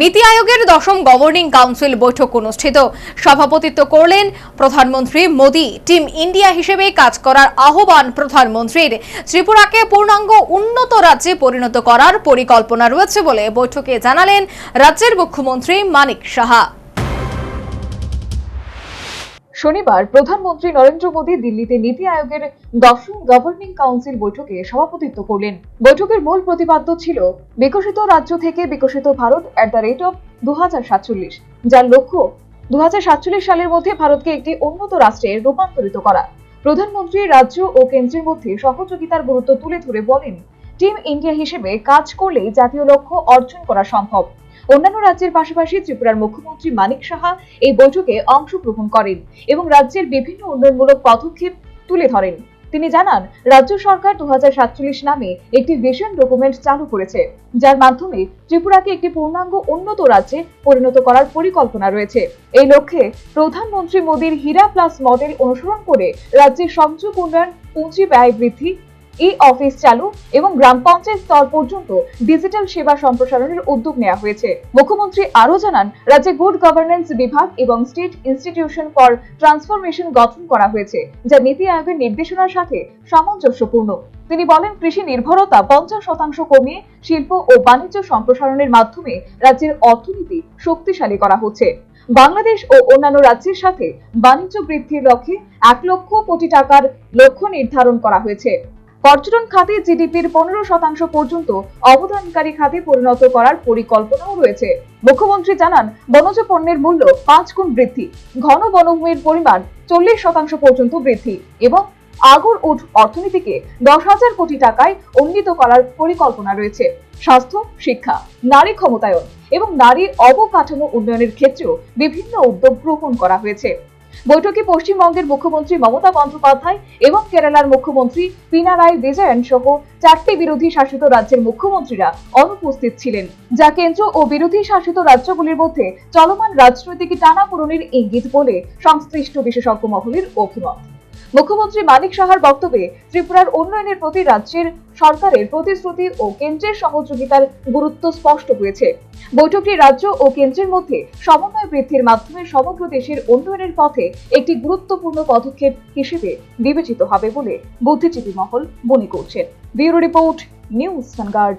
নীতি আয়োগের 10ম governing council বৈঠক অনুষ্ঠিত। সভাপতিত্ব করলেন প্রধানমন্ত্রী মোদী। টিম ইন্ডিয়া হিসেবে কাজ করার আহ্বান প্রধানমন্ত্রীর। ত্রিপুরাকে পূর্ণাঙ্গ উন্নত রাজ্যে পরিণত করার পরিকল্পনা রয়েছে বলে বৈঠকে জানালেন রাজ্যের মুখ্যমন্ত্রী মানিক সাহা। শনিবার প্রধানমন্ত্রী নরেন্দ্র মোদী দিল্লিতে নীতি আয়োগের 10ম গভর্নিং কাউন্সিল বৈঠকে সভাপতিত্ব করলেন। বৈঠকের মূল প্রতিপাদ্য ছিল বিকশিত রাজ্য থেকে বিকশিত ভারত @2047, যার লক্ষ্য 2047 সালের মধ্যে ভারতকে একটি উন্নত রাষ্ট্রে রূপান্তরিত করা। প্রধানমন্ত্রী রাজ্য ও কেন্দ্রের মধ্যে সহযোগিতার গুরুত্ব তুলে ধরে বলেন, টিম ইন্ডিয়া হিসেবে কাজ করলে জাতীয় লক্ষ্য অর্জন করা সম্ভব। অন্যান্য রাজ্যের পাশাপাশি ত্রিপুরার মুখ্যমন্ত্রী মানিক সাহা এই বৈঠকে অংশগ্রহণ করেন এবং রাজ্যের বিভিন্ন উন্নয়নমূলক পদক্ষেপ তুলে ধরেন। তিনি জানান, রাজ্য সরকার 2047 নামে একটি ভিশন ডকুমেন্ট চালু করেছে, যার মাধ্যমে ত্রিপুরাকে একটি পূর্ণাঙ্গ উন্নত রাজ্যে পরিণত করার পরিকল্পনা রয়েছে। এই লক্ষ্যে প্রধানমন্ত্রী মোদীর হীরা প্লাস মডেল অনুসরণ করে রাজ্যের সংযোগ উন্নয়ন, পুঁজি ব্যয় বৃদ্ধি, অফিস চালু এবং গ্রাম পঞ্চায়েত স্তর পর্যন্ত ডিজিটাল সেবা সম্প্রসারণের উদ্যোগ নেওয়া হয়েছে। মুখ্যমন্ত্রী আরও জানান, রাজ্যে গুড গভর্নেন্স বিভাগ এবং স্টেট ইনস্টিটিউশন ফর ট্রান্সফরমেশন গঠন করা হয়েছে, যা নীতি আয়োগের নির্দেশনার সাথে সামঞ্জস্যপূর্ণ। তিনি বলেন, কৃষি নির্ভরতা 50% কমিয়ে শিল্প ও বাণিজ্য সম্প্রসারণের মাধ্যমে রাজ্যের অর্থনীতি শক্তিশালী করা হচ্ছে। বাংলাদেশ ও অন্যান্য রাজ্যের সাথে বাণিজ্য বৃদ্ধির লক্ষ্যে 1 লক্ষ কোটি টাকার লক্ষ্য নির্ধারণ করা হয়েছে। পর্যটন খাতে জিডিপির 15% পর্যন্ত অবদানকারী খাতে পরিণত করার পরিকল্পনাও রয়েছে। মুখ্যমন্ত্রী জানান, বনজ পণ্যের মূল্য 5 গুণ বৃদ্ধি, ঘন বনভূমির পরিমাণ 40% পর্যন্ত বৃদ্ধি এবং আগর অর্থনীতিকে 10,000 কোটি টাকায় উন্নীত করার পরিকল্পনা রয়েছে। স্বাস্থ্য, শিক্ষা, নারী ক্ষমতায়ন এবং নারীর অবকাঠামো উন্নয়নের ক্ষেত্রেও বিভিন্ন উদ্যোগ গ্রহণ করা হয়েছে। বৈঠকে পশ্চিমবঙ্গের মুখ্যমন্ত্রী মমতা বন্দ্যোপাধ্যায় এবং কেরালার মুখ্যমন্ত্রী পিনারাই বিজয়ন সহ 4টি বিরোধী শাসিত রাজ্যের মুখ্যমন্ত্রীরা অনুপস্থিত ছিলেন, যা কেন্দ্র ও বিরোধী শাসিত রাজ্যগুলির মধ্যে চলমান রাজনৈতিক টানাপোড়েনের ইঙ্গিত বলে সংশ্লিষ্ট বিশেষজ্ঞ মহলের অভিমত। মুখ্যমন্ত্রী মানিক সাহার বক্তব্যে ত্রিপুরার উন্নয়নের প্রতি রাজ্যের সরকারের প্রতিশ্রুতি ও কেন্দ্রের সহযোগিতার গুরুত্ব স্পষ্ট হয়েছে। বৈঠকটি রাজ্য ও কেন্দ্রের মধ্যে সমন্বয় বৃদ্ধির মাধ্যমে সমগ্র দেশের উন্নয়নের পথে একটি গুরুত্বপূর্ণ পদক্ষেপ হিসেবে বিবেচিত হবে বলে বুদ্ধিজীবী মহল মনে করছেন। Bureau report, news vanguard.